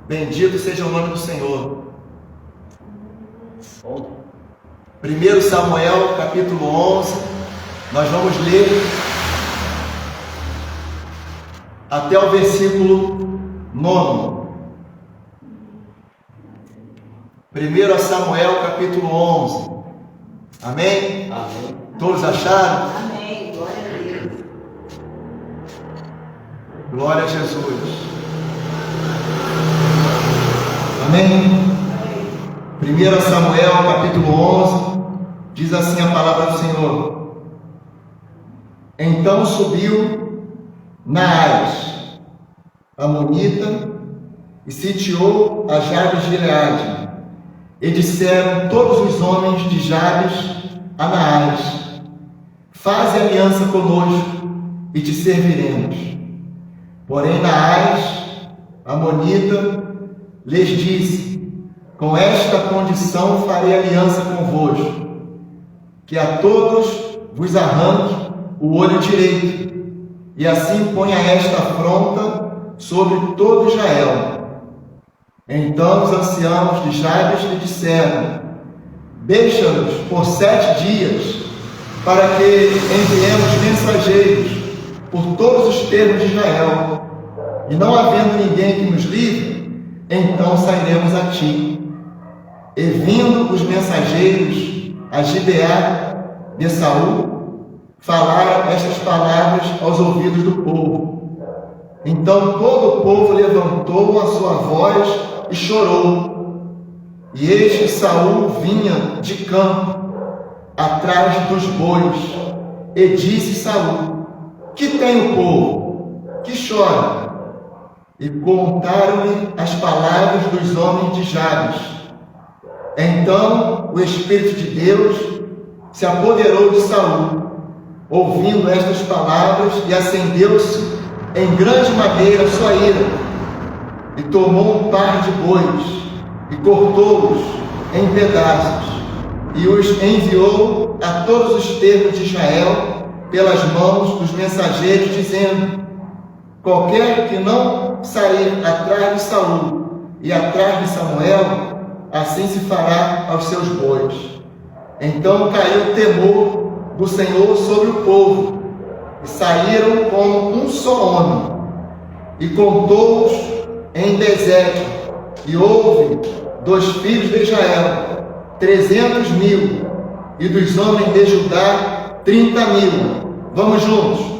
Bendito seja o nome do Senhor. 1 Samuel, capítulo 11, nós vamos ler até o versículo 9. 1 Samuel, capítulo 11. Amém? Amém. Todos acharam? Amém. Glória a Deus. Glória a Jesus. Amém? 1 Samuel, capítulo 11, diz assim a palavra do Senhor. Então subiu Naás, amonita, e sitiou a Jabes de Gileade. E disseram todos os homens de Jabes a Naás: faze aliança conosco e te serviremos. Porém Naás, amonita, lhes disse: com esta condição farei aliança convosco, que a todos vos arranque o olho direito, e assim ponha esta afronta sobre todo Israel. Então os anciãos de Jabes lhe disseram: deixa-nos por 7 dias, para que enviemos mensageiros por todos os termos de Israel, e não havendo ninguém que nos livre, então sairemos a ti. E vindo os mensageiros a Gibeá de Saul, falaram estas palavras aos ouvidos do povo. Então todo o povo levantou a sua voz e chorou. E eis que Saul vinha de campo atrás dos bois, e disse Saul: que tem o povo? Que chora? E contaram-lhe as palavras dos homens de Jabes. Então o Espírito de Deus se apoderou de Saul, ouvindo estas palavras, e acendeu-se em grande maneira sua ira, e tomou um par de bois, e cortou-os em pedaços, e os enviou a todos os termos de Israel pelas mãos dos mensageiros, dizendo: qualquer que não sair atrás de Saul e atrás de Samuel, assim se fará aos seus bois. Então caiu o temor do Senhor sobre o povo, e saíram como um só homem, e contou-os em deserto, e houve dos filhos de Israel 300.000, e dos homens de Judá 30.000. Vamos juntos.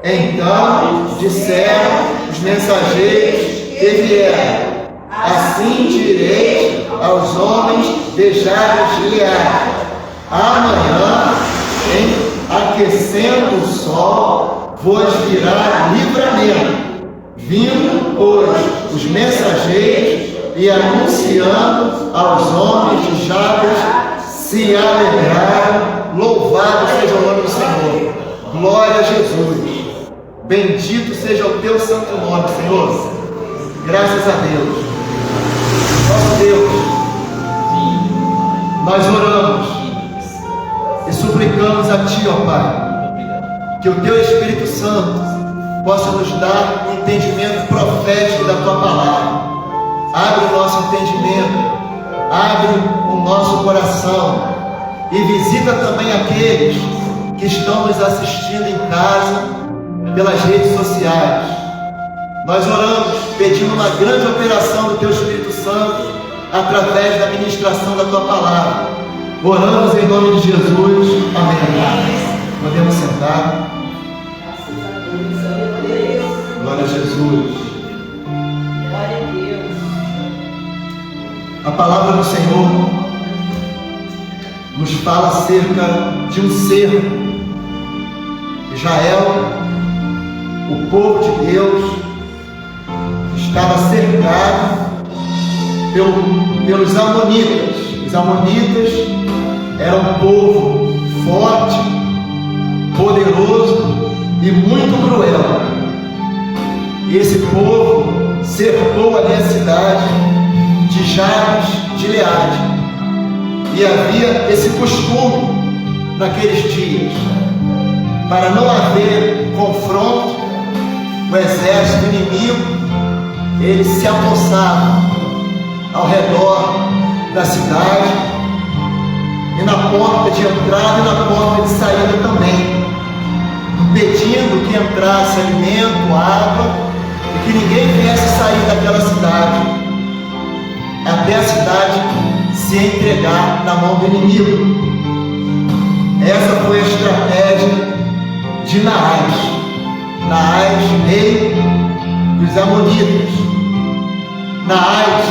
Então disseram os mensageiros que vieram: assim direis aos homens de Jabes de Gileade: amanhã, aquecendo o sol, vos virá livramento. Vindo, pois, os mensageiros e anunciando aos homens de Jabes, se alegraram. Louvado seja o nome do Senhor. Glória a Jesus. Bendito seja o teu santo nome, Senhor. Graças a Deus. Nosso Deus, nós oramos e suplicamos a Ti, ó Pai, que o Teu Espírito Santo possa nos dar um entendimento profético da Tua palavra. Abre o nosso entendimento, abre o nosso coração, e visita também aqueles que estão nos assistindo em casa, pelas redes sociais. Nós oramos pedindo uma grande operação do Teu Espírito Santo através da ministração da Tua palavra. Oramos em nome de Jesus. Amém. Podemos sentar. Glória a Jesus. Glória a Deus. A palavra do Senhor nos fala acerca de um cerco. Israel, o povo de Deus, estava cercado pelos amonitas. Os amonitas eram um povo forte, poderoso e muito cruel. E esse povo cercou ali a cidade de Jabes de Gileade. E havia esse costume naqueles dias, para não haver confronto com o exército inimigo, eles se apossavam ao redor da cidade, e na porta de entrada e na porta de saída também, impedindo que entrasse alimento, água, e que ninguém viesse sair daquela cidade, até a cidade se entregar na mão do inimigo. Essa foi a estratégia de Naás, rei dos Amonitas. Naás,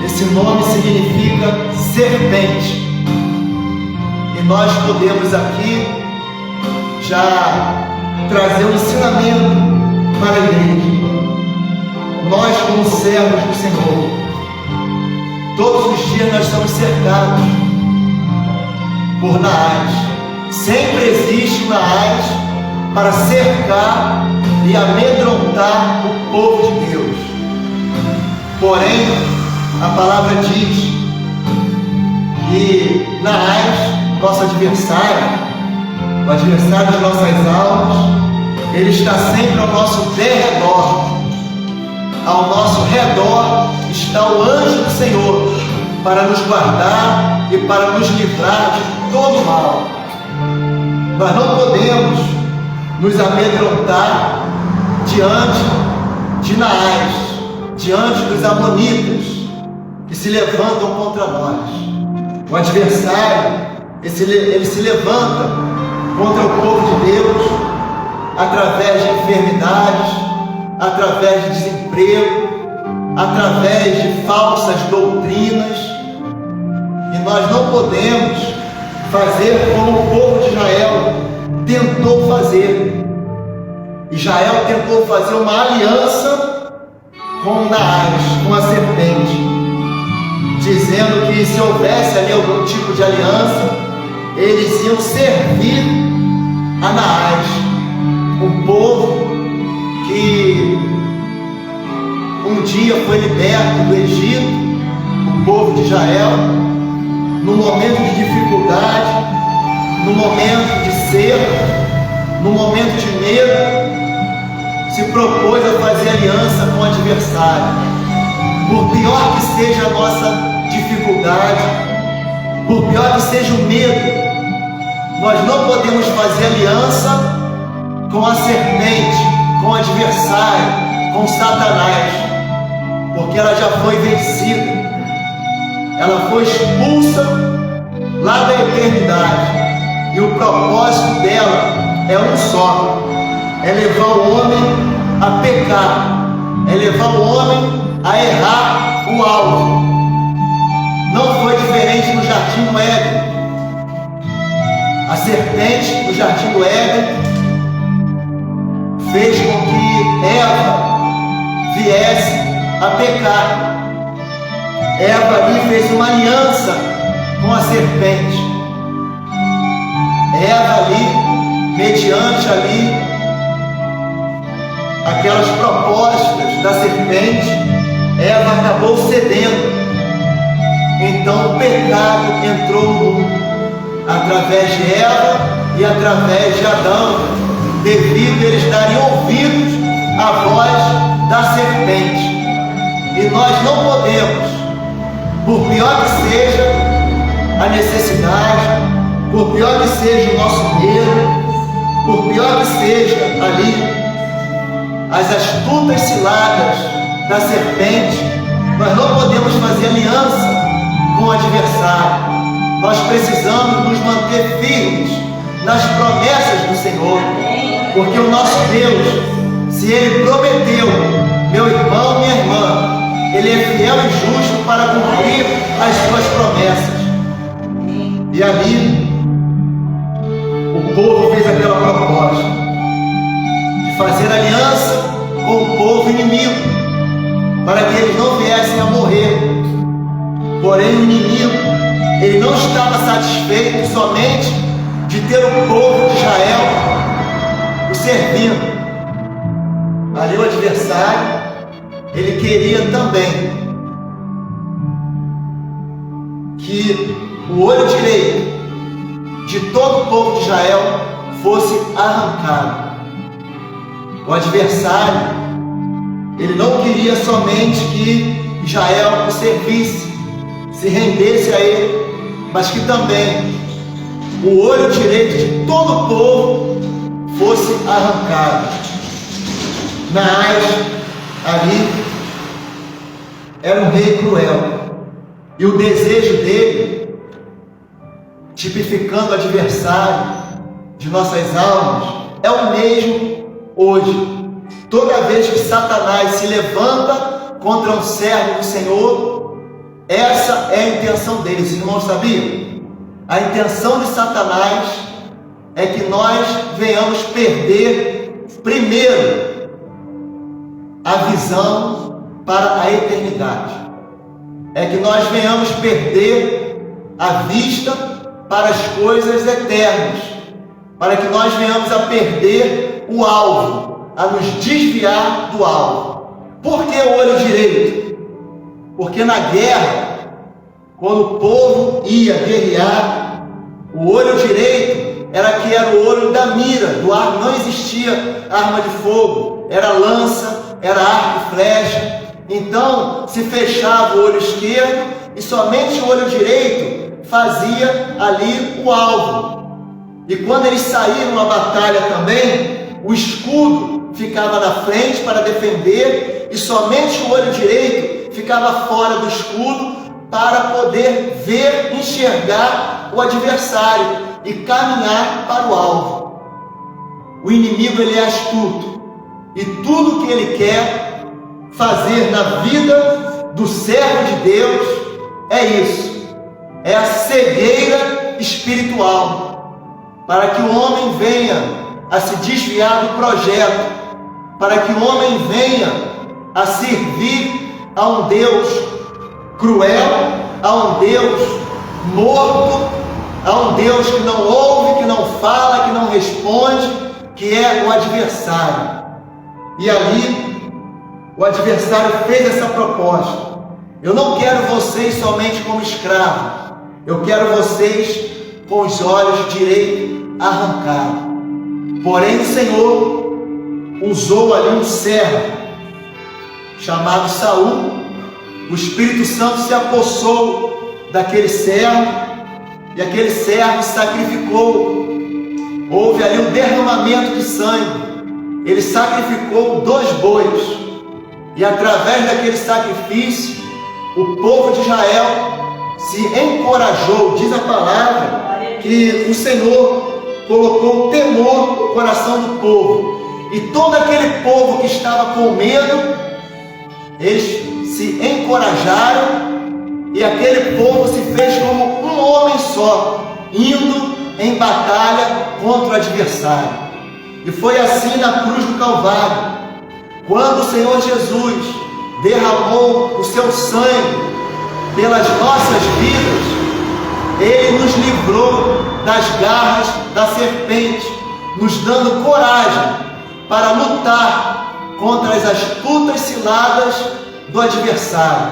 esse nome significa serpente, e nós podemos aqui já trazer um ensinamento para a igreja. Nós, como servos do Senhor, todos os dias nós somos cercados por Naás. Sempre existe Naás para cercar e amedrontar o povo de Deus. Porém, a palavra diz que Naás, nosso adversário, o adversário das nossas almas, ele está sempre ao nosso derredor. Ao nosso redor está o anjo do Senhor para nos guardar e para nos livrar de todo mal. Nós não podemos nos amedrontar diante de Naás, diante dos amonitas que se levantam contra nós. O adversário, ele se levanta contra o povo de Deus através de enfermidades, através de desemprego, através de falsas doutrinas. E nós não podemos fazer como o povo de Israel tentou fazer. Israel tentou fazer uma aliança com Naás, com a serpente, dizendo que se houvesse ali algum tipo de aliança, eles iam servir a Naás, um povo que um dia foi liberto do Egito, o povo de Israel, no momento de dificuldade, no momento de cerco, no momento de medo, se propôs a fazer aliança com o adversário. Por pior que seja a nossa dificuldade, por pior que seja o medo, nós não podemos fazer aliança com a serpente, com o adversário, com Satanás, porque ela já foi vencida, ela foi expulsa lá da eternidade, e o propósito dela é um só: é levar o homem a pecar, é levar o homem a errar o alvo. Não foi diferente no Jardim do Éden. A serpente do Jardim do Éden fez com que Eva viesse a pecar. Eva ali fez uma aliança com a serpente. Eva ali, mediante ali aquelas propostas da serpente, Eva acabou cedendo. Então o pecado entrou no mundo, através de Eva e através de Adão, devido a eles darem ouvidos à voz da serpente. E nós não podemos, por pior que seja a necessidade, por pior que seja o nosso medo, por pior que seja ali as astutas ciladas da serpente, nós não podemos fazer aliança com o adversário. Nós precisamos nos manter firmes nas promessas do Senhor, porque o nosso Deus, se Ele prometeu, meu irmão, minha irmã, Ele é fiel e justo para cumprir as suas promessas. E ali o povo fez aquela proposta de fazer aliança com o povo inimigo, para que eles não viessem a morrer. Porém o inimigo, ele não estava satisfeito somente de ter o povo de Israel o servindo. Ali o adversário, ele queria também que o olho direito de todo o povo de Israel fosse arrancado. O adversário, Ele não queria somente que Israel o servisse, se rendesse a ele, mas que também o olho direito de todo o povo fosse arrancado. Naás, ali, era um rei cruel, e o desejo dele, tipificando o adversário de nossas almas, é o mesmo hoje. Toda vez que Satanás se levanta contra um servo do Senhor, essa é a intenção dele. Os irmãos sabiam? A intenção de Satanás é que nós venhamos perder primeiro a visão para a eternidade. É que nós venhamos perder a vista para as coisas eternas, para que nós venhamos a perder o alvo, a nos desviar do alvo. Por que o olho direito? Porque na guerra, quando o povo ia guerrear, o olho direito era o olho da mira, do arco. Não existia arma de fogo, era lança, era arco e flecha. Então se fechava o olho esquerdo e somente o olho direito fazia ali o alvo. E quando eles saíram à batalha também, o escudo ficava na frente para defender e somente o olho direito ficava fora do escudo para poder ver, enxergar o adversário e caminhar para o alvo. O inimigo, ele é astuto, e tudo que ele quer fazer na vida do servo de Deus é isso, é a cegueira espiritual, para que o homem venha a se desviar do projeto, para que o homem venha a servir a um Deus cruel, a um Deus morto, a um Deus que não ouve, que não fala, que não responde, que é o adversário. E ali o adversário fez essa proposta: eu não quero vocês somente como escravos, eu quero vocês com os olhos direitos arrancados. Porém o Senhor usou ali um servo chamado Saul. O Espírito Santo se apossou daquele servo, e aquele servo sacrificou. Houve ali um derramamento de sangue. Ele sacrificou 2 bois, e através daquele sacrifício o povo de Israel se encorajou. Diz a palavra que o Senhor colocou temor no coração do povo, e todo aquele povo que estava com medo, eles se encorajaram, e aquele povo se fez como um homem só, indo em batalha contra o adversário. E foi assim na cruz do Calvário, quando o Senhor Jesus derramou o seu sangue pelas nossas vidas. Ele nos livrou das garras da serpente, nos dando coragem para lutar contra as astutas ciladas do adversário.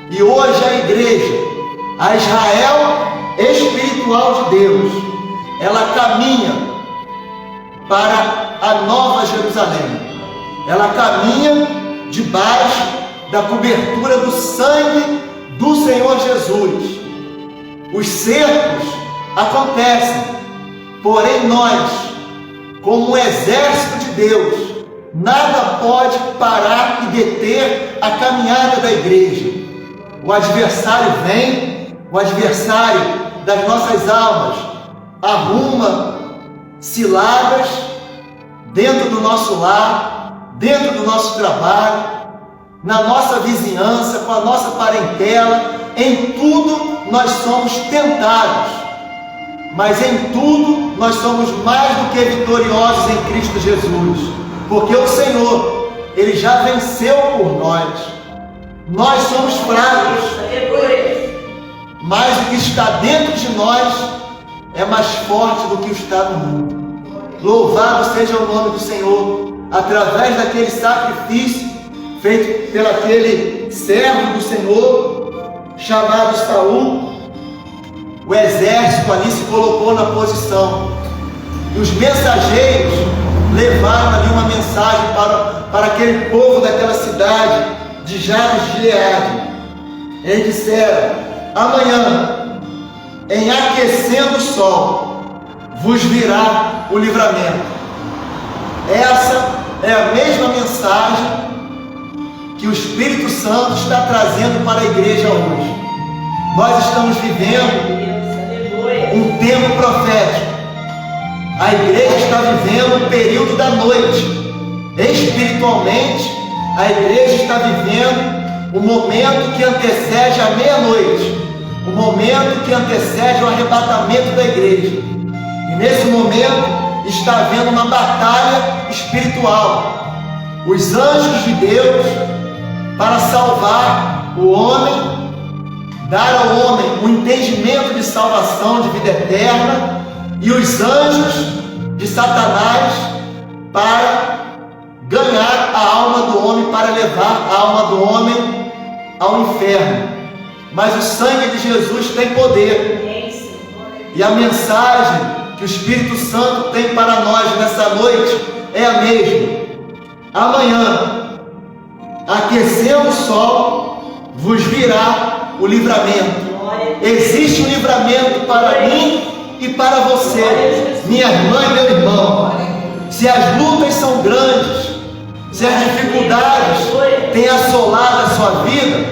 E hoje a igreja, a Israel espiritual de Deus, ela caminha para a Nova Jerusalém. Ela caminha debaixo da cobertura do sangue do Senhor Jesus. Os cercos acontecem, porém nós, como um exército de Deus, nada pode parar e deter a caminhada da igreja. O adversário vem, o adversário das nossas almas arruma ciladas dentro do nosso lar, dentro do nosso trabalho, na nossa vizinhança, com a nossa parentela. Em tudo nós somos tentados, mas em tudo nós somos mais do que vitoriosos em Cristo Jesus, porque o Senhor, Ele já venceu por nós. Nós somos fracos, mas o que está dentro de nós é mais forte do que o que está no mundo. Louvado seja o nome do Senhor. Através daquele sacrifício feito pelaquele servo do Senhor chamado Saul, o exército ali se colocou na posição, e os mensageiros levaram ali uma mensagem para aquele povo daquela cidade de Jabes de Gileade. Eles disseram: amanhã, em aquecendo o sol, vos virá o livramento. Essa é a mesma mensagem que o Espírito Santo está trazendo para a igreja hoje. Nós estamos vivendo um tempo profético. A igreja está vivendo um período da noite. Espiritualmente, a igreja está vivendo o momento que antecede a meia-noite, o momento que antecede o arrebatamento da igreja. E nesse momento está havendo uma batalha espiritual. Os anjos de Deus, para salvar o homem, dar ao homem um entendimento de salvação, de vida eterna, e os anjos de Satanás para ganhar a alma do homem, para levar a alma do homem ao inferno. Mas o sangue de Jesus tem poder. E a mensagem que o Espírito Santo tem para nós nessa noite é a mesma. Amanhã, aquecendo o sol, vos virá o livramento. Existe um livramento para mim e para você, minha irmã e meu irmão. Se as lutas são grandes, se as dificuldades têm assolado a sua vida,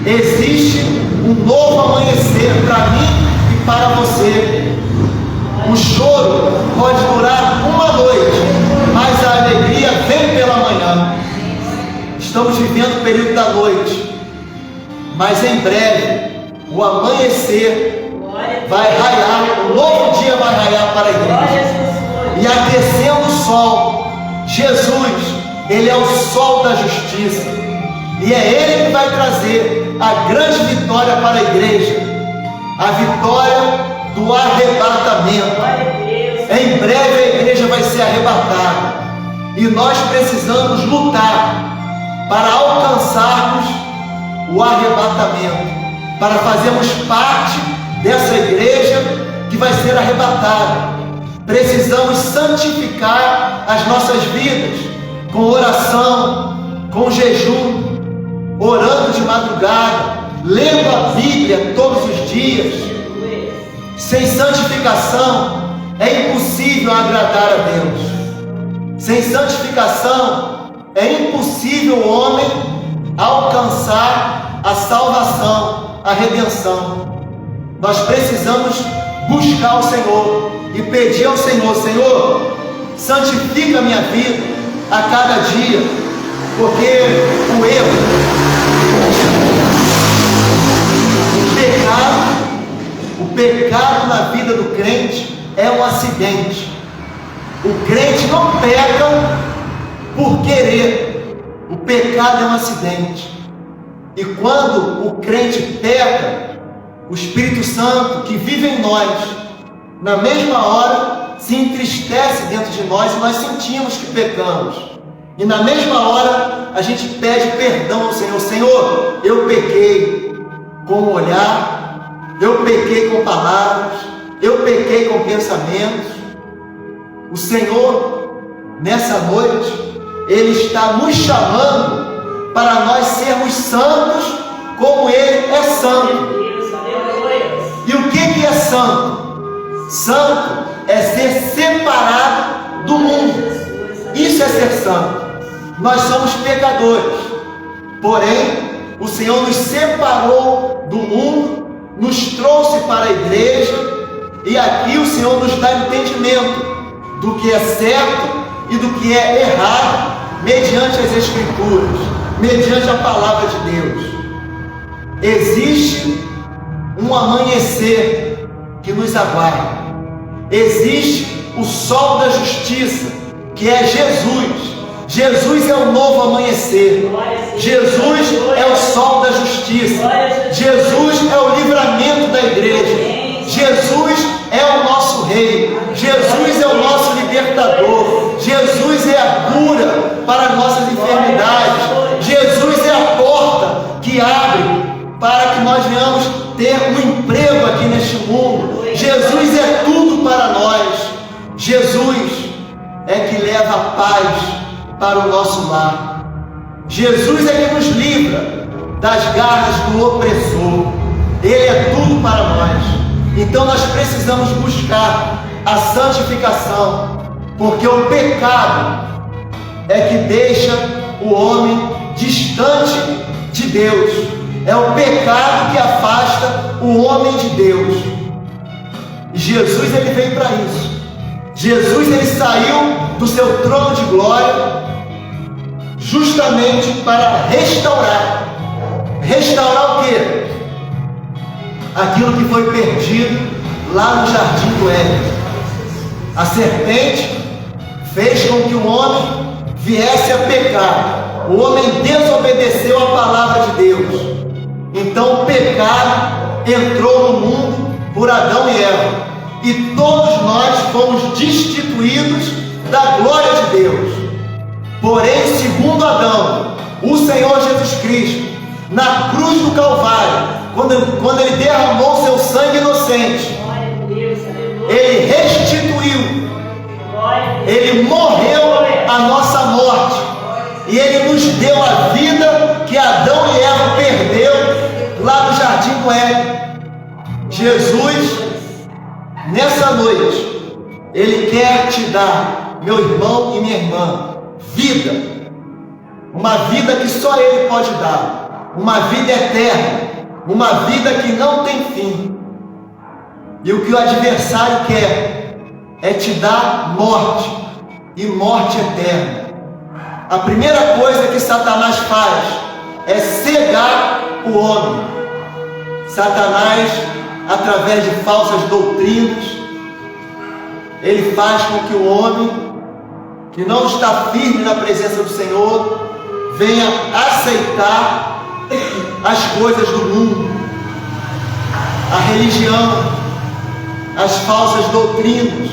existe um novo amanhecer para mim e para você. O choro pode durar uma noite, mas a alegria vem pela manhã. Estamos vivendo o período da noite, mas em breve o amanhecer vai raiar, um novo dia vai raiar para a igreja. E aquecendo o sol, Jesus, Ele é o sol da justiça, e é Ele que vai trazer a grande vitória para a igreja, a vitória do arrebatamento. Em breve a igreja vai ser arrebatada, e nós precisamos lutar para alcançarmos o arrebatamento, para fazermos parte dessa igreja que vai ser arrebatada. Precisamos santificar as nossas vidas com oração, com jejum, orando de madrugada, lendo a Bíblia todos os dias. Sem santificação é impossível agradar a Deus. Sem santificação é impossível o homem alcançar a salvação, a redenção. Nós precisamos buscar o Senhor e pedir ao Senhor: Senhor, santifica a minha vida a cada dia, porque o erro, o pecado na vida do crente é um acidente. O crente não peca por querer, o pecado é um acidente. E quando o crente peca, o Espírito Santo que vive em nós, na mesma hora se entristece dentro de nós, e nós sentimos que pecamos, e na mesma hora a gente pede perdão ao Senhor. Senhor, eu pequei com o olhar, eu pequei com palavras, eu pequei com pensamentos. O Senhor, nessa noite, Ele está nos chamando para nós sermos santos como Ele é santo. E o que é santo? Santo é ser separado do mundo. Isso é ser santo. Nós somos pecadores, porém o Senhor nos separou do mundo, nos trouxe para a igreja, e aqui o Senhor nos dá entendimento do que é certo e do que é errado, mediante as Escrituras, mediante a palavra de Deus. Existe um amanhecer que nos aguarda. Existe o sol da justiça, que é Jesus. Jesus é o novo amanhecer. Jesus é o sol da justiça. Jesus é o livramento da igreja. Jesus é o nosso rei. Jesus é o nosso libertador. Jesus é a cura para nossas enfermidades. Jesus é a porta que abre para que nós venhamos ter um emprego aqui neste mundo. Jesus é tudo para nós. Jesus é que leva a para o nosso lar. Jesus é que nos livra das garras do opressor. Ele é tudo para nós. Então nós precisamos buscar a santificação, porque o pecado é que deixa o homem distante de Deus. É o pecado que afasta o homem de Deus. E Jesus, ele veio para isso. Jesus, ele saiu do seu trono de glória justamente para restaurar. Restaurar o quê? Aquilo que foi perdido lá no jardim do Éden. A serpente fez com que o homem viesse a pecar. O homem desobedeceu a palavra de Deus. Então o pecado entrou no mundo por Adão e Eva. E todos nós fomos destituídos da glória de Deus. Porém, segundo Adão, o Senhor Jesus Cristo, na cruz do Calvário, quando ele derramou seu sangue inocente, ele restituiu, ele morreu a nossa morte, e ele nos deu a vida que Adão e Eva perdeu lá no jardim do Éden. Jesus, nessa noite, ele quer te dar, meu irmão e minha irmã, vida, uma vida que só ele pode dar, uma vida eterna, uma vida que não tem fim. E o que o adversário quer é te dar morte, e morte eterna. A primeira coisa que Satanás faz é cegar o homem. Satanás, através de falsas doutrinas, ele faz com que o homem que não está firme na presença do Senhor venha aceitar as coisas do mundo, a religião, as falsas doutrinas.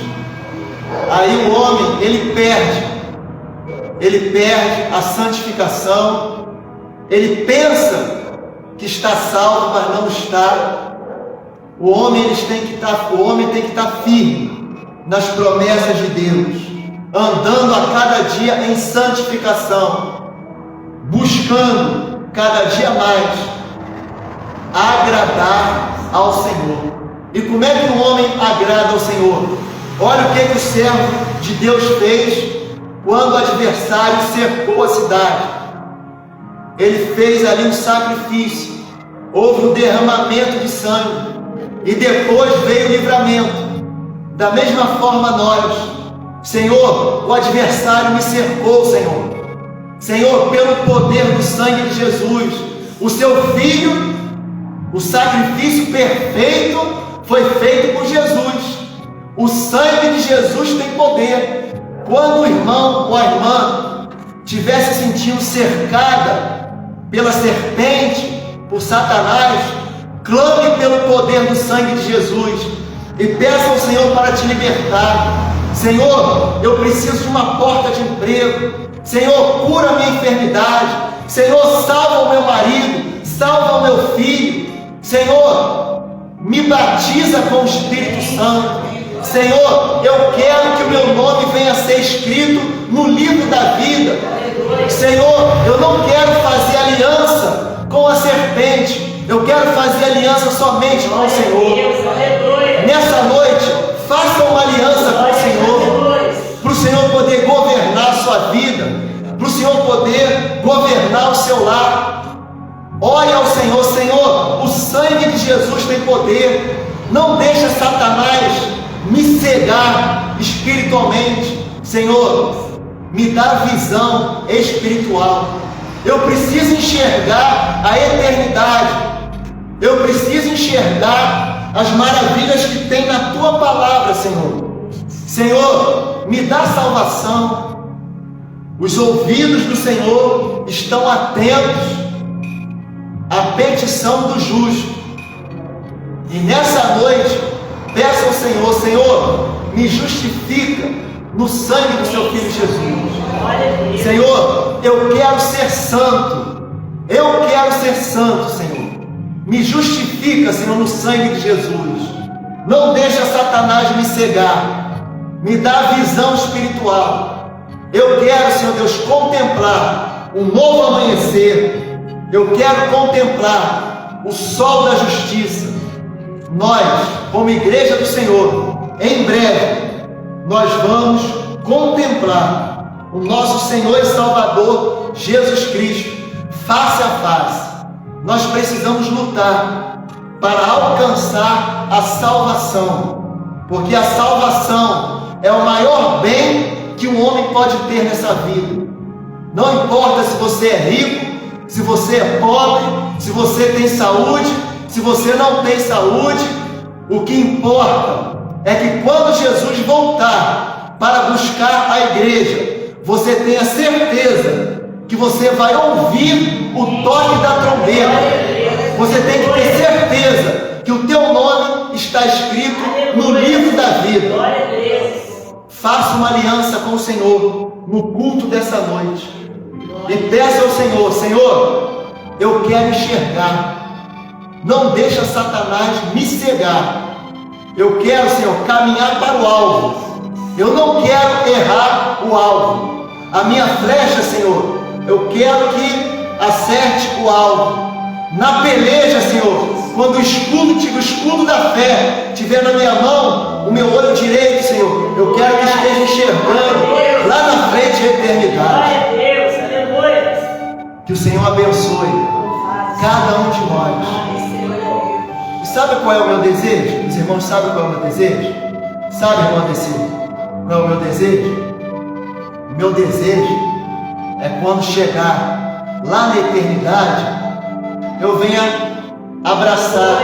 Aí o homem, ele perde a santificação, ele pensa que está salvo, mas não está. O homem tem que estar firme nas promessas de Deus, andando a cada dia em santificação, buscando cada dia mais agradar ao Senhor. E como é que o homem agrada ao Senhor? Olha o que o servo de Deus fez quando o adversário cercou a cidade. Ele fez ali um sacrifício, houve um derramamento de sangue, e depois veio o livramento. Da mesma forma nós, Senhor, o adversário me cercou, Senhor, pelo poder do sangue de Jesus, o seu Filho, o sacrifício perfeito foi feito por Jesus. O sangue de Jesus tem poder. Quando o irmão ou a irmã estiver se sentindo cercada pela serpente, por Satanás, clame pelo poder do sangue de Jesus e peça ao Senhor para te libertar. Senhor, eu preciso de uma porta de emprego. Senhor, cura a minha enfermidade. Senhor, salva o meu marido, salva o meu filho. Senhor, me batiza com o Espírito Santo. Senhor, eu quero que o meu nome venha a ser escrito no livro da vida. Senhor, eu não quero fazer aliança com a serpente, eu quero fazer aliança somente com o Senhor. Nessa noite, faça uma aliança com o Senhor, para o Senhor poder governar a sua vida, para o Senhor poder governar o seu lar. Olha ao Senhor, Senhor, o sangue de Jesus tem poder. Não deixa Satanás me cegar espiritualmente. Senhor, me dá visão espiritual. Eu preciso enxergar a eternidade. Eu preciso enxergar as maravilhas que tem na Tua palavra, Senhor. Senhor, me dá salvação. Os ouvidos do Senhor estão atentos à petição do justo. E nessa noite, peça ao Senhor, Senhor, me justifica no sangue do seu Filho Jesus. Senhor, eu quero ser santo. Eu quero ser santo, Senhor. Me justifica, Senhor, no sangue de Jesus. Não deixa Satanás me cegar. Me dá visão espiritual. Eu quero, Senhor Deus, contemplar um novo amanhecer. Eu quero contemplar o sol da justiça. Nós, como igreja do Senhor, em breve, nós vamos contemplar o nosso Senhor e Salvador Jesus Cristo, face a face. Nós precisamos lutar para alcançar a salvação, porque a salvação é o maior bem que um homem pode ter nessa vida. Não importa se você é rico, se você é pobre, se você tem saúde, se você não tem saúde, o que importa é que quando Jesus voltar para buscar a igreja, você tenha certeza que você vai ouvir o toque da trombeta. Você tem que ter certeza que o teu nome está escrito no livro da vida. Faça uma aliança com o Senhor no culto dessa noite e peça ao Senhor: Senhor, eu quero enxergar. Não deixa Satanás me cegar. Eu quero, Senhor, caminhar para o alvo. Eu não quero errar o alvo. A minha flecha, Senhor, eu quero que acerte o alvo. Na peleja, Senhor, quando o escudo da fé estiver na minha mão, o meu olho direito, Senhor, eu quero que esteja enxergando lá na frente a eternidade. Que o Senhor abençoe cada um de nós. E sabe qual é o meu desejo? Os irmãos sabem qual é o meu desejo? Sabe, irmão Adecir, qual é o meu desejo? O meu desejo é quando chegar lá na eternidade, eu venha abraçar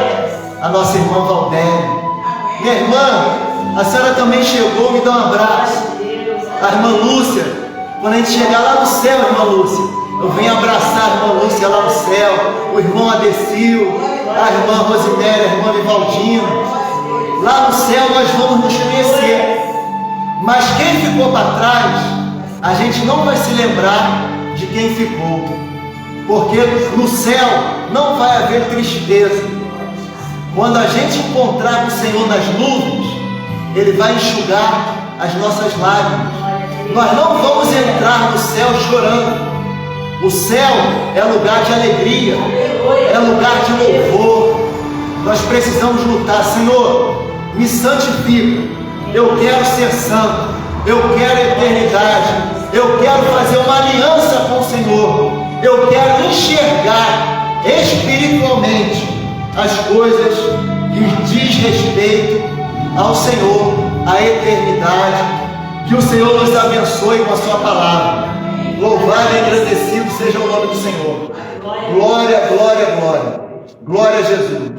a nossa irmã Valdéria. Minha irmã, a senhora também chegou, me dá um abraço. A irmã Lúcia, quando a gente chegar lá no céu, irmã Lúcia, eu venho abraçar a irmã Lúcia lá no céu, o irmão Adecil, a irmã Rosiméria, a irmã Vivaldina. Lá no céu nós vamos nos conhecer. Mas quem ficou para trás, a gente não vai se lembrar de quem ficou. Porque no céu não vai haver tristeza. Quando a gente encontrar com o Senhor nas nuvens, Ele vai enxugar as nossas lágrimas. Nós não vamos entrar no céu chorando. O céu é lugar de alegria, é lugar de louvor. Nós precisamos lutar. Senhor, me santifica. Eu quero ser santo. Eu quero eternidade. Eu quero fazer uma aliança com o Senhor. Eu quero enxergar espiritualmente as coisas que diz respeito ao Senhor, à eternidade. Que o Senhor nos abençoe com a sua palavra. Louvado e agradecido seja o nome do Senhor. Glória, glória, glória. Glória a Jesus.